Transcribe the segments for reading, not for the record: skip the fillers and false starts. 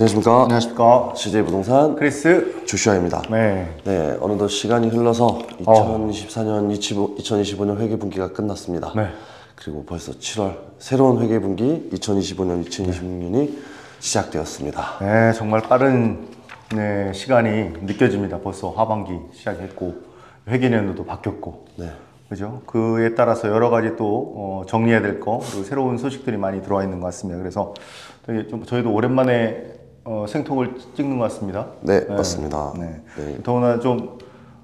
안녕하십니까. 안녕하십니까. CJ 부동산 크리스 조슈아입니다. 네. 네, 어느덧 시간이 흘러서 2024년, 2025년 회계분기가 끝났습니다. 네. 그리고 벌써 7월 새로운 회계분기 2025년, 2026년이 시작되었습니다. 네, 정말 빠른 시간이 느껴집니다. 벌써 하반기 시작했고 회계년도도 바뀌었고, 네. 그죠? 그에 따라서 여러 가지 또 정리해야 될 거, 그리고 새로운 소식들이 많이 들어와 있는 것 같습니다. 그래서 되게 좀 저희도 오랜만에 생톡을 찍는 것 같습니다. 네, 맞습니다. 네. 네. 더구나 좀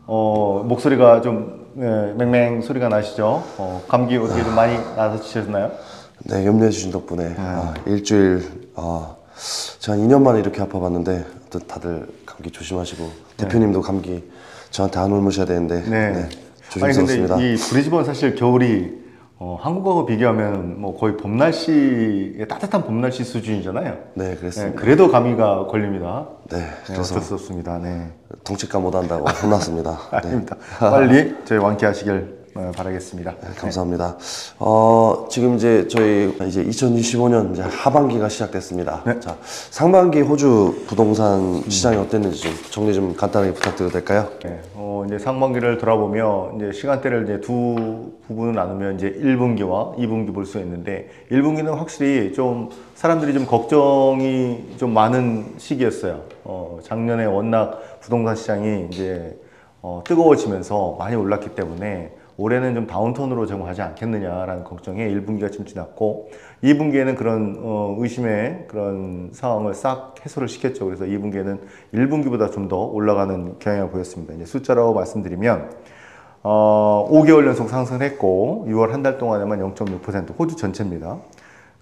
목소리가 좀 맹맹 소리가 나시죠? 감기 어떻게 좀 많이 나서시셨나요? 네, 염려해 주신 덕분에 일주일, 제가 2년 만에 이렇게 아파봤는데 다들 감기 조심하시고 대표님도 감기 저한테 안 옮으셔야 되는데 네. 조심스럽습니다. 아니 근데 이 브리즈번 사실 겨울이 한국하고 비교하면 뭐 거의 봄 날씨, 따뜻한 봄 날씨 수준이잖아요. 네, 그랬습니다. 네, 그래도 감기가 걸립니다. 네, 그래서 어쩔 수 없습니다. 네. 덩치감 못한다고 혼났습니다. 네. 아닙니다. 빨리 저희 완쾌하시길 바라겠습니다. 네, 감사합니다. 지금 이제 저희 2025년 이제 하반기가 시작됐습니다. 네. 자, 상반기 호주 부동산 시장이 어땠는지 좀 정리 좀 간단하게 부탁드려도 될까요? 네, 이제 상반기를 돌아보면 이제 시간대를 이제 두 부분을 나누면 이제 1분기와 2분기 볼 수 있는데 1분기는 확실히 좀 사람들이 좀 걱정이 좀 많은 시기였어요. 작년에 워낙 부동산 시장이 이제 뜨거워지면서 많이 올랐기 때문에 올해는 좀 다운턴으로 적응하지 않겠느냐라는 걱정에 1분기가 좀 지났고 2분기에는 그런 의심의 그런 상황을 싹 해소를 시켰죠. 그래서 2분기에는 1분기보다 좀 더 올라가는 경향을 보였습니다. 이제 숫자로 말씀드리면 5개월 연속 상승했고 6월 한 달 동안에만 0.6% 호주 전체입니다.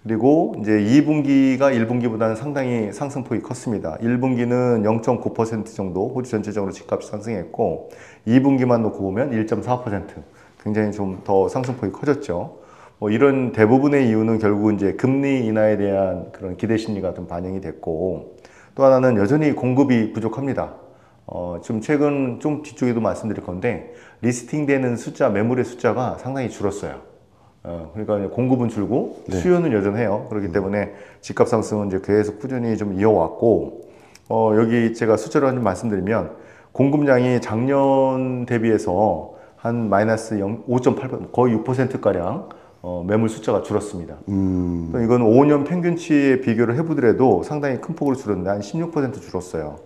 그리고 이제 2분기가 1분기보다는 상당히 상승폭이 컸습니다. 1분기는 0.9% 정도 호주 전체적으로 집값이 상승했고 2분기만 놓고 보면 1.4%. 굉장히 좀 더 상승폭이 커졌죠. 이런 대부분의 이유는 결국 이제 금리 인하에 대한 그런 기대 심리가 좀 반영이 됐고 또 하나는 여전히 공급이 부족합니다. 지금 최근 좀 뒤쪽에도 말씀드릴 건데 리스팅되는 숫자, 매물의 숫자가 상당히 줄었어요. 그러니까 공급은 줄고 수요는 여전해요. 그렇기 때문에 집값 상승은 이제 계속 꾸준히 좀 이어왔고 여기 제가 숫자로 좀 말씀드리면 공급량이 작년 대비해서 한 마이너스 5.8% 거의 6%가량 매물 숫자가 줄었습니다. 이건 5년 평균치에 비교를 해보더라도 상당히 큰 폭으로 줄었는데 한 16% 줄었어요.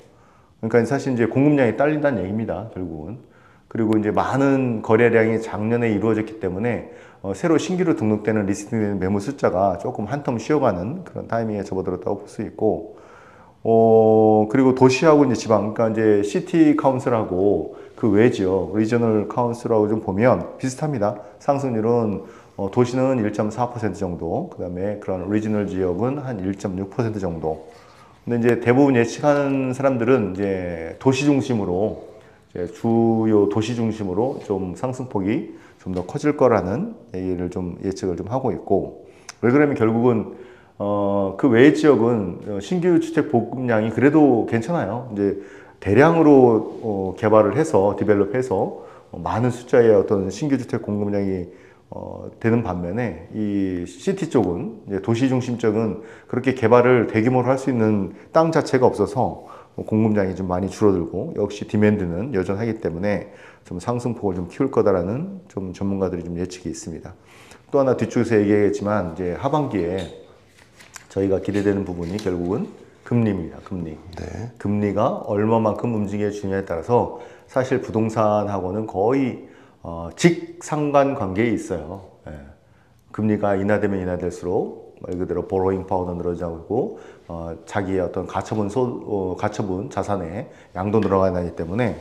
그러니까 사실 이제 공급량이 딸린다는 얘기입니다, 결국은. 그리고 이제 많은 거래량이 작년에 이루어졌기 때문에 새로 신규로 등록되는 리스팅되는 매물 숫자가 조금 한 텀 쉬어가는 그런 타이밍에 접어들었다고 볼 수 있고, 그리고 도시하고 이제 지방, 그러니까 이제 시티 카운슬하고 그 외지역, 리저널 카운슬하고 좀 보면 비슷합니다. 상승률은 도시는 1.4% 정도, 그 다음에 그런 리저널 지역은 한 1.6% 정도. 근데 이제 대부분 예측하는 사람들은 이제 도시 중심으로, 이제 주요 도시 중심으로 좀 상승폭이 좀 더 커질 거라는 얘기를 좀 예측을 좀 하고 있고, 왜 그러면 결국은 그 외의 지역은 신규 주택 보급량이 그래도 괜찮아요. 이제 대량으로 개발을 해서 디벨롭해서 많은 숫자의 어떤 신규 주택 공급량이 되는 반면에 이 시티 쪽은 이제 도시 중심 쪽은 그렇게 개발을 대규모로 할 수 있는 땅 자체가 없어서 공급량이 좀 많이 줄어들고 역시 디맨드는 여전하기 때문에 좀 상승폭을 좀 키울 거다라는 좀 전문가들이 좀 예측이 있습니다. 또 하나 뒤쪽에서 얘기했지만 이제 하반기에 저희가 기대되는 부분이 결국은 금리입니다. 금리. 네. 금리가 얼마만큼 움직여 주냐에 따라서 사실 부동산하고는 거의 직상관 관계에 있어요. 예. 금리가 인하되면 인하될수록 말 그대로 보로잉 파워도 늘어나고 자기의 어떤 가처분 자산의 양도 늘어나기 때문에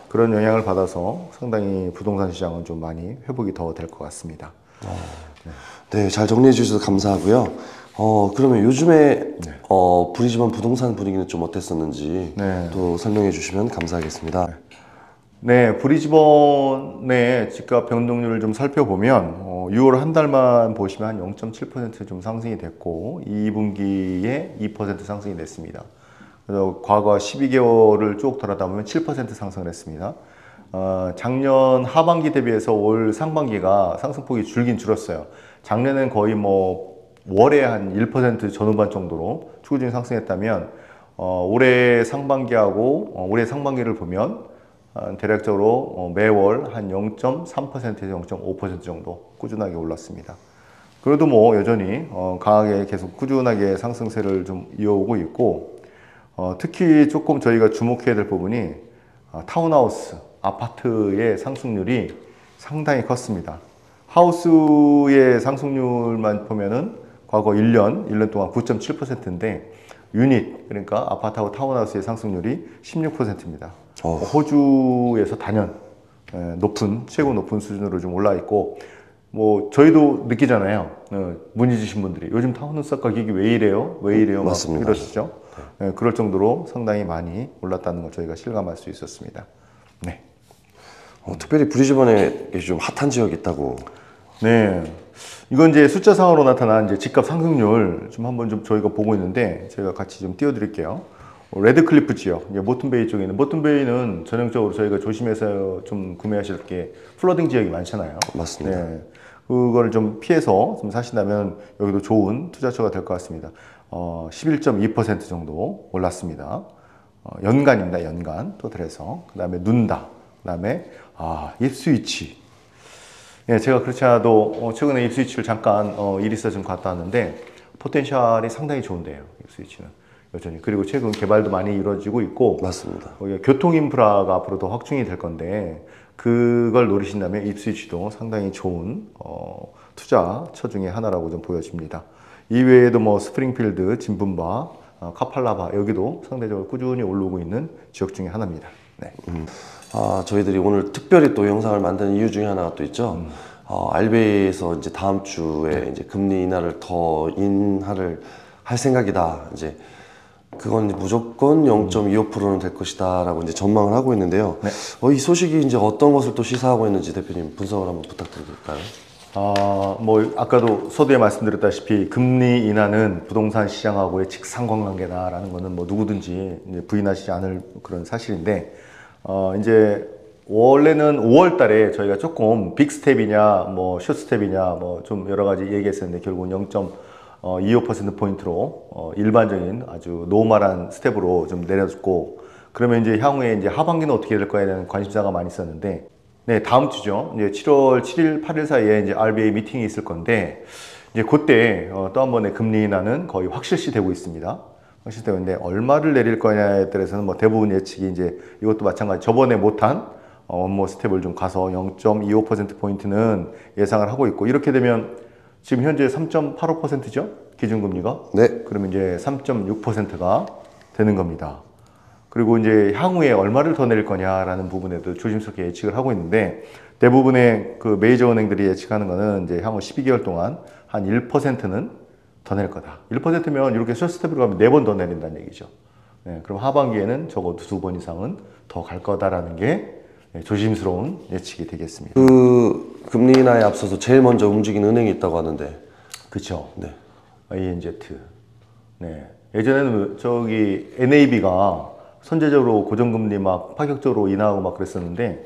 그런 영향을 받아서 상당히 부동산 시장은 좀 많이 회복이 더 될 것 같습니다. 네, 잘 정리해 주셔서 감사하고요. 그러면 요즘에 브리즈번 부동산 분위기는 좀 어땠었는지 또 설명해 주시면 감사하겠습니다. 네, 브리즈번의 집값 변동률을 좀 살펴보면 6월 한 달만 보시면 한 0.7% 좀 상승이 됐고 2분기에 2% 상승이 됐습니다. 그래서 과거 12개월을 쭉 돌아다보면 7% 상승을 했습니다. 작년 하반기 대비해서 올 상반기가 상승폭이 줄긴 줄었어요. 작년엔 거의 뭐 월에 한 1% 전후반 정도로 추구적인 상승했다면 올해 상반기하고 올해 상반기를 보면 대략적으로 매월 한 0.3%에서 0.5% 정도 꾸준하게 올랐습니다. 그래도 뭐 여전히 강하게 계속 꾸준하게 상승세를 좀 이어오고 있고, 특히 조금 저희가 주목해야 될 부분이 타운하우스, 아파트의 상승률이 상당히 컸습니다. 하우스의 상승률만 보면은 과거 1년 동안 9.7%인데 유닛, 그러니까 아파트하고 타운하우스의 상승률이 16%입니다. 호주에서 단연 최고 높은 수준으로 좀 올라 있고, 뭐 저희도 느끼잖아요. 문의 주신 분들이 요즘 타운하우스 가격이 왜 이래요? 맞습니다. 막 이러시죠. 그럴 정도로 상당히 많이 올랐다는 걸 저희가 실감할 수 있었습니다. 네. 특별히 브리즈번에 좀 핫한 지역이 있다고. 네. 이건 이제 숫자상으로 나타난 이제 집값 상승률 좀 한번 좀 저희가 보고 있는데, 제가 같이 좀 띄워드릴게요. 레드클리프 지역, 이제 모튼베이 쪽에 있는, 모튼베이는 전형적으로 저희가 조심해서 좀 구매하실 게 플러딩 지역이 많잖아요. 맞습니다. 네. 그걸 좀 피해서 좀 사신다면 여기도 좋은 투자처가 될 것 같습니다. 11.2% 정도 올랐습니다. 연간입니다. 연간 토탈에서. 그 다음에 눈다. 그 다음에 ip스위치. 예, 제가 그렇지 않아도 최근에 ip스위치를 잠깐 일 있어 좀 갔다 왔는데 포텐셜이 상당히 좋은데요. ip스위치는 여전히. 그리고 최근 개발도 많이 이루어지고 있고. 맞습니다. 교통 인프라가 앞으로 더 확충이 될 건데, 그걸 노리신다면 ip스위치도 상당히 좋은 투자처 중에 하나라고 좀 보여집니다. 이외에도 뭐 스프링필드, 진분바, 카팔라바, 여기도 상대적으로 꾸준히 오르고 있는 지역 중에 하나입니다. 네. 저희들이 오늘 특별히 또 영상을 만드는 이유 중에 하나가 또 있죠. RBA에서 이제 다음 주에 이제 금리 인하를 더 인하를 할 생각이다. 이제 그건 무조건 0.25%는 될 것이다라고 이제 전망을 하고 있는데요. 네. 이 소식이 이제 어떤 것을 또 시사하고 있는지 대표님 분석을 한번 부탁드릴까요? 뭐 아까도 서두에 말씀드렸다시피 금리 인하는 부동산 시장하고의 직상관관계다라는 거는 뭐 누구든지 이제 부인하시지 않을 그런 사실인데, 이제 원래는 5월 달에 저희가 조금 빅 스텝이냐 뭐 숏 스텝이냐 뭐 좀 여러 가지 얘기했었는데, 결국은 0.25%포인트로 일반적인 아주 노멀한 스텝으로 좀 내려줬고, 그러면 이제 향후에 이제 하반기는 어떻게 될 거에 대한 관심사가 많이 있었는데, 네, 다음 주죠. 이제 7월 7일, 8일 사이에 이제 RBA 미팅이 있을 건데, 이제 그때 또 한 번의 금리 인하는 거의 확실시 되고 있습니다. 확실시되고 있는데, 얼마를 내릴 거냐에 따라서는 뭐 대부분 예측이 이제 이것도 마찬가지, 저번에 못한 원모 스텝을 좀 가서 0.25%포인트는 예상을 하고 있고, 이렇게 되면 지금 현재 3.85%죠? 기준금리가? 네. 그러면 이제 3.6%가 되는 겁니다. 그리고 이제 향후에 얼마를 더 내릴 거냐라는 부분에도 조심스럽게 예측을 하고 있는데, 대부분의 그 메이저 은행들이 예측하는 거는 이제 향후 12개월 동안 한 1%는 더 낼 거다. 1%면 이렇게 숏 스텝으로 가면 4번 더 내린다는 얘기죠. 네, 그럼 하반기에는 적어도 2번 이상은 더 갈 거다라는 게 조심스러운 예측이 되겠습니다. 그 금리 인하에 앞서서 제일 먼저 움직이는 은행이 있다고 하는데. 그렇죠. 네. ANZ. 네. 예전에는 저기 NAB가 선제적으로 고정금리 막 파격적으로 인하하고 막 그랬었는데,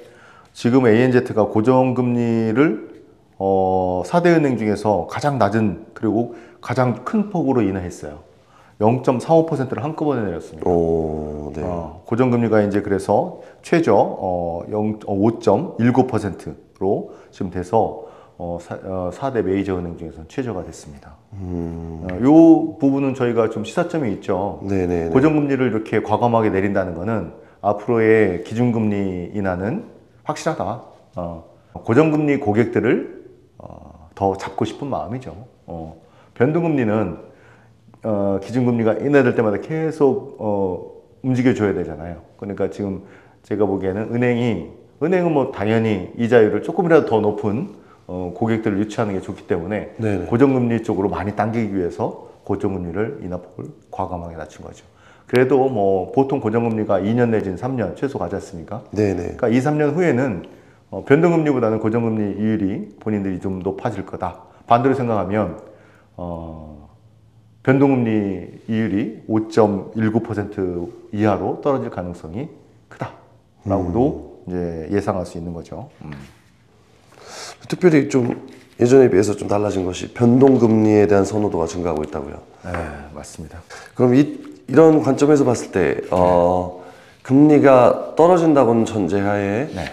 지금 ANZ가 고정금리를 4대 은행 중에서 가장 낮은, 그리고 가장 큰 폭으로 인하했어요. 0.35%를 한꺼번에 내렸습니다. 네. 고정금리가 이제 그래서 최저 5.19%로 지금 돼서 4대 메이저 은행 중에서는 최저가 됐습니다. 이 부분은 저희가 좀 시사점이 있죠. 네네. 고정금리를 이렇게 과감하게 내린다는 것은 앞으로의 기준금리 인하는 확실하다. 고정금리 고객들을 더 잡고 싶은 마음이죠. 변동금리는 기준금리가 인하될 때마다 계속 움직여줘야 되잖아요. 그러니까 지금 제가 보기에는 은행은 뭐 당연히 이자율을 조금이라도 더 높은 고객들을 유치하는 게 좋기 때문에 네네. 고정금리 쪽으로 많이 당기기 위해서 고정금리를 인하폭을 과감하게 낮춘 거죠. 그래도 뭐 보통 고정금리가 2년 내지는 3년 최소 가지 않습니까? 네네. 그러니까 2, 3년 후에는 변동금리보다는 고정금리 이율이 본인들이 좀 높아질 거다. 반대로 생각하면 변동금리 이율이 5.19% 이하로 떨어질 가능성이 크다라고도 이제 예상할 수 있는 거죠. 특별히 좀 예전에 비해서 좀 달라진 것이 변동금리에 대한 선호도가 증가하고 있다고요. 네, 맞습니다. 그럼 이런 관점에서 봤을 때 금리가 떨어진다고는 전제하에 네.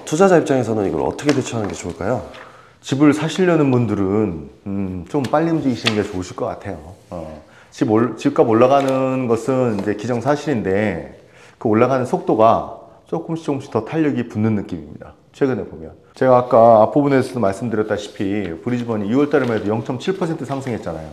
투자자 입장에서는 이걸 어떻게 대처하는 게 좋을까요? 집을 사시려는 분들은 좀 빨리 움직이시는 게 좋으실 것 같아요. 집값 올라가는 것은 이제 기정사실인데 그 올라가는 속도가 조금씩 더 탄력이 붙는 느낌입니다. 최근에 보면 제가 아까 앞부분에서도 말씀드렸다시피 브리즈번이 2월 달에만 해도 0.7% 상승했잖아요.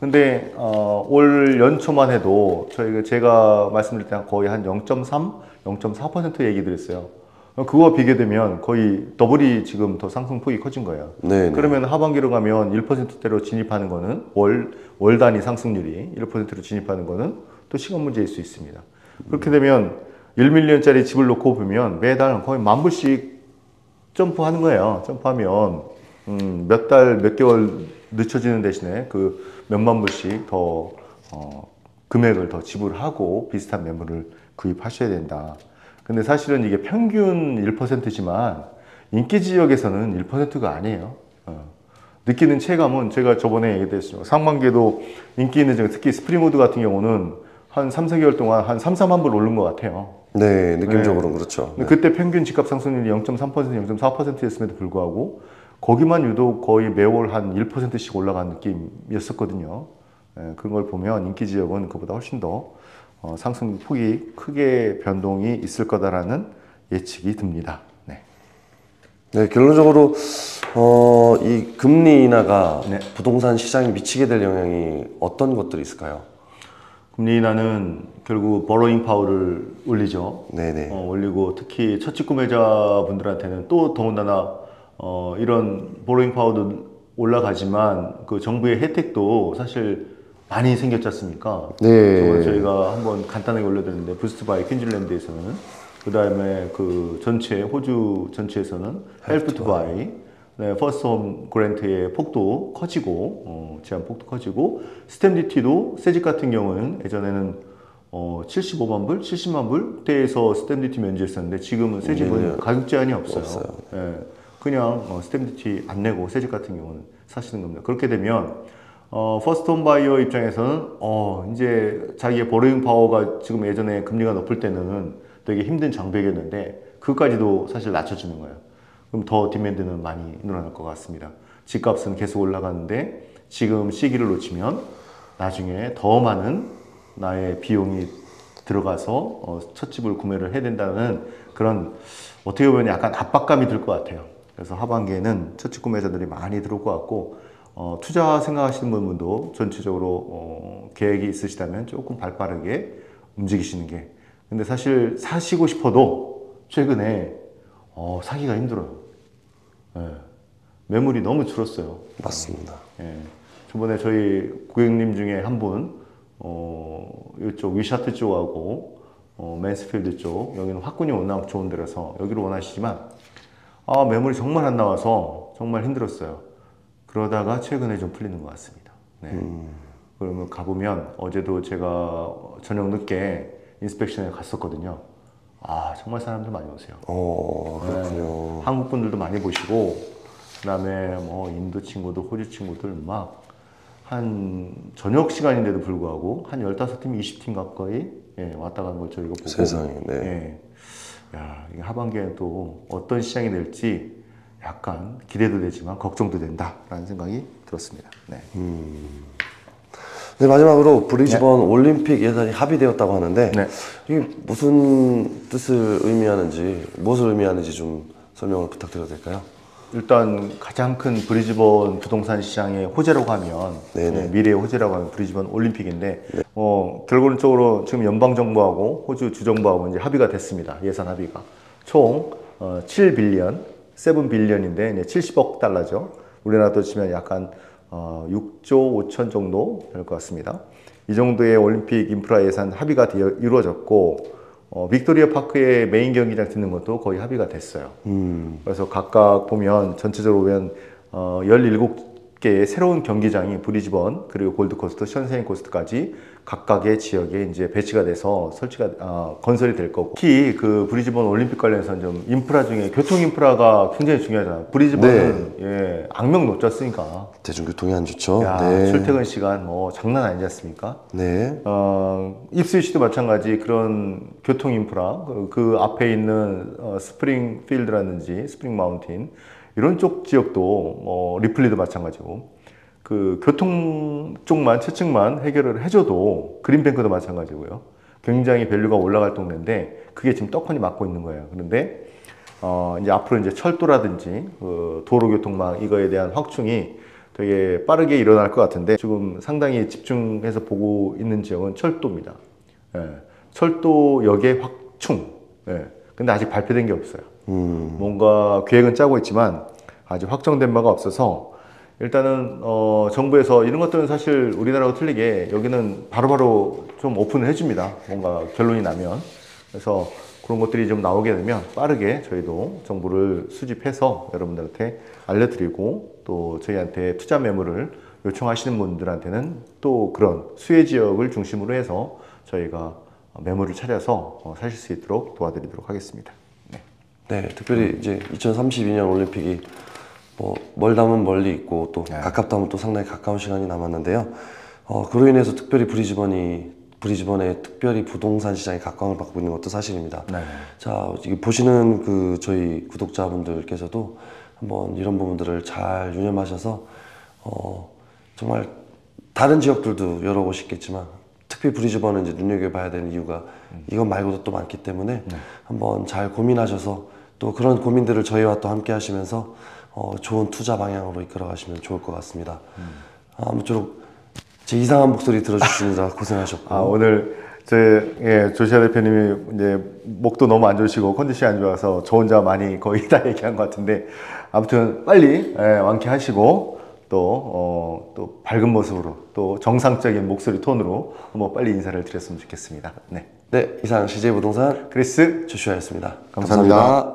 근데 올 연초만 해도 제가 말씀드릴 때 거의 한 0.3, 0.4% 얘기 드렸어요. 그거와 비교되면 거의 더블이 지금 더 상승폭이 커진 거예요. 네. 그러면 하반기로 가면 1%대로 진입하는 거는 월 단위 상승률이 1%로 진입하는 거는 또 시간 문제일 수 있습니다. 그렇게 되면 1밀리언짜리 집을 놓고 보면 매달 거의 10,000불씩 점프하는 거예요. 점프하면 몇 달, 몇 개월 늦춰지는 대신에 그 몇만 불씩 더 금액을 더 지불하고 비슷한 매물을 구입하셔야 된다. 근데 사실은 이게 평균 1%지만 인기 지역에서는 1%가 아니에요. 느끼는 체감은 제가 저번에 얘기했습니다. 상반기에도 인기 있는 지역, 특히 스프링우드 같은 경우는 한 3, 4개월 동안 한 3, 4만 불 오른 것 같아요. 네, 느낌적으로는 그렇죠. 네. 그때 평균 집값 상승률이 0.3%, 0.4%였음에도 불구하고 거기만 유독 거의 매월 한 1%씩 올라간 느낌이었었거든요. 그런 걸 보면 인기 지역은 그보다 훨씬 더 상승 폭이 크게 변동이 있을 거다라는 예측이 듭니다. 네. 네, 결론적으로 이 금리 인하가 네. 부동산 시장에 미치게 될 영향이 어떤 것들이 있을까요? 금리 인하는 결국 버로잉 파워를 올리죠. 네네. 올리고 특히 첫집 구매자분들한테는 또 더군다나 이런 버로잉 파워도 올라가지만 그 정부의 혜택도 사실 많이 생겼지 않습니까? 네. 저희가 한번 간단하게 올려드렸는데 부스트 바이 퀸즐랜드에서는 그 다음에 그 전체 호주 전체에서는 헬프 투 바이 네, 퍼스트 홈 그랜트의 폭도 커지고 제한 폭도 커지고 스탬 듀티도 새집 같은 경우는 예전에는 75만 불, 70만 불대에서 스탬 듀티 면제했었는데 지금은 새집은 가격 제한이 없어요. 예, 그냥 스탬 듀티 안 내고 새집 같은 경우는 사시는 겁니다. 그렇게 되면 퍼스트 홈 바이어 입장에서는 이제 자기의 버로잉 파워가 지금 예전에 금리가 높을 때는 되게 힘든 장벽이었는데 그것까지도 사실 낮춰주는 거예요. 그럼 더 디맨드는 많이 늘어날 것 같습니다. 집값은 계속 올라가는데 지금 시기를 놓치면 나중에 더 많은 나의 비용이 들어가서 첫 집을 구매를 해야 된다는 그런 어떻게 보면 약간 압박감이 들 것 같아요. 그래서 하반기에는 첫 집 구매자들이 많이 들어올 것 같고 투자 생각하시는 분들도 전체적으로 계획이 있으시다면 조금 발빠르게 움직이시는 게 근데 사실 사시고 싶어도 최근에 사기가 힘들어요. 예. 매물이 너무 줄었어요. 맞습니다. 예. 저번에 저희 고객님 중에 한 분, 이쪽 위샤트 쪽하고, 맨스필드 쪽, 여기는 확군이 워낙 좋은 데라서 여기로 원하시지만, 매물이 정말 안 나와서 정말 힘들었어요. 그러다가 최근에 좀 풀리는 것 같습니다. 네. 그러면 가보면 어제도 제가 저녁 늦게 인스펙션에 갔었거든요. 정말 사람들 많이 오세요. 그렇군요. 네. 한국 분들도 많이 보시고, 그 다음에 뭐 인도 친구들, 호주 친구들 막 한 저녁 시간인데도 불구하고 한 15팀, 20팀 가까이 왔다 간 걸 저희가 보고. 세상에, 네. 야, 이게 하반기에 또 어떤 시장이 될지 약간 기대도 되지만 걱정도 된다라는 생각이 들었습니다. 네. 네, 마지막으로 브리즈번 올림픽 예산이 합의되었다고 하는데 네. 이게 무슨 뜻을 의미하는지, 무엇을 의미하는지 좀 설명을 부탁드려도 될까요? 일단 가장 큰 브리즈번 부동산 시장의 호재라고 하면 미래의 호재라고 하면 브리즈번 올림픽인데 결론적으로 지금 연방정부하고 호주 주정부하고 이제 합의가 됐습니다. 예산 합의가 총 7빌리언, 7빌리언인데 70억 달러죠. 우리나라도 치면 약간 6조 5천 정도 될 것 같습니다. 이 정도의 올림픽 인프라 예산 합의가 이루어졌고 빅토리아 파크의 메인 경기장 짓는 것도 거의 합의가 됐어요. 그래서 각각 보면 전체적으로 보면 개의 새로운 경기장이 브리즈번 그리고 골드코스트, 선샤인코스트까지 각각의 지역에 이제 배치가 돼서 건설이 될 거고, 특히 그 브리즈번 올림픽 관련해서는 좀 인프라 중에 교통 인프라가 굉장히 중요하잖아요. 브리즈번은 예, 악명 놓쳤으니까 대중교통이 안 좋죠. 야, 출퇴근 시간 뭐 장난 아니지 않습니까? 네. 입스위치도 마찬가지 그런 교통 인프라, 그 앞에 있는 스프링필드라든지 스프링 마운틴 이런 쪽 지역도 리플리도 마찬가지고, 그 교통 쪽만 최측만 해결을 해줘도 그린뱅크도 마찬가지고요. 굉장히 밸류가 올라갈 동네인데 그게 지금 떡하니 막고 있는 거예요. 그런데 이제 앞으로 이제 철도라든지 그 도로교통망 이거에 대한 확충이 되게 빠르게 일어날 것 같은데, 지금 상당히 집중해서 보고 있는 지역은 철도입니다. 예, 철도역의 확충. 예, 근데 아직 발표된 게 없어요. 뭔가 계획은 짜고 있지만 아직 확정된 바가 없어서, 일단은 정부에서 이런 것들은 사실 우리나라하고 틀리게 여기는 바로바로 좀 오픈을 해줍니다. 뭔가 결론이 나면. 그래서 그런 것들이 좀 나오게 되면 빠르게 저희도 정보를 수집해서 여러분들한테 알려드리고, 또 저희한테 투자 매물을 요청하시는 분들한테는 또 그런 수혜 지역을 중심으로 해서 저희가 매물을 차려서 사실 수 있도록 도와드리도록 하겠습니다. 네, 특별히 이제 2032년 올림픽이 뭐 멀다면 멀리 있고 또 가깝다면 또 상당히 가까운 시간이 남았는데요. 그로 인해서 특별히 브리즈번에 특별히 부동산 시장이 각광을 받고 있는 것도 사실입니다. 네. 자, 보시는 그 저희 구독자분들께서도 한번 이런 부분들을 잘 유념하셔서 정말 다른 지역들도 여러 곳이 있겠지만 특히 브리즈번은 이제 눈여겨봐야 되는 이유가 이것 말고도 또 많기 때문에 한번 잘 고민하셔서 또 그런 고민들을 저희와 또 함께 하시면서 좋은 투자 방향으로 이끌어 가시면 좋을 것 같습니다. 아무쪼록 제 이상한 목소리 들어주시느라 고생하셨고, 오늘 조시아 대표님이 이제 목도 너무 안 좋으시고 컨디션이 안 좋아서 저 혼자 많이 거의 다 얘기한 것 같은데, 아무튼 빨리 완쾌하시고 또 밝은 모습으로 또 정상적인 목소리 톤으로 한번 빨리 인사를 드렸으면 좋겠습니다. 네, 이상 CJ 부동산 크리스 조슈아였습니다. 감사합니다.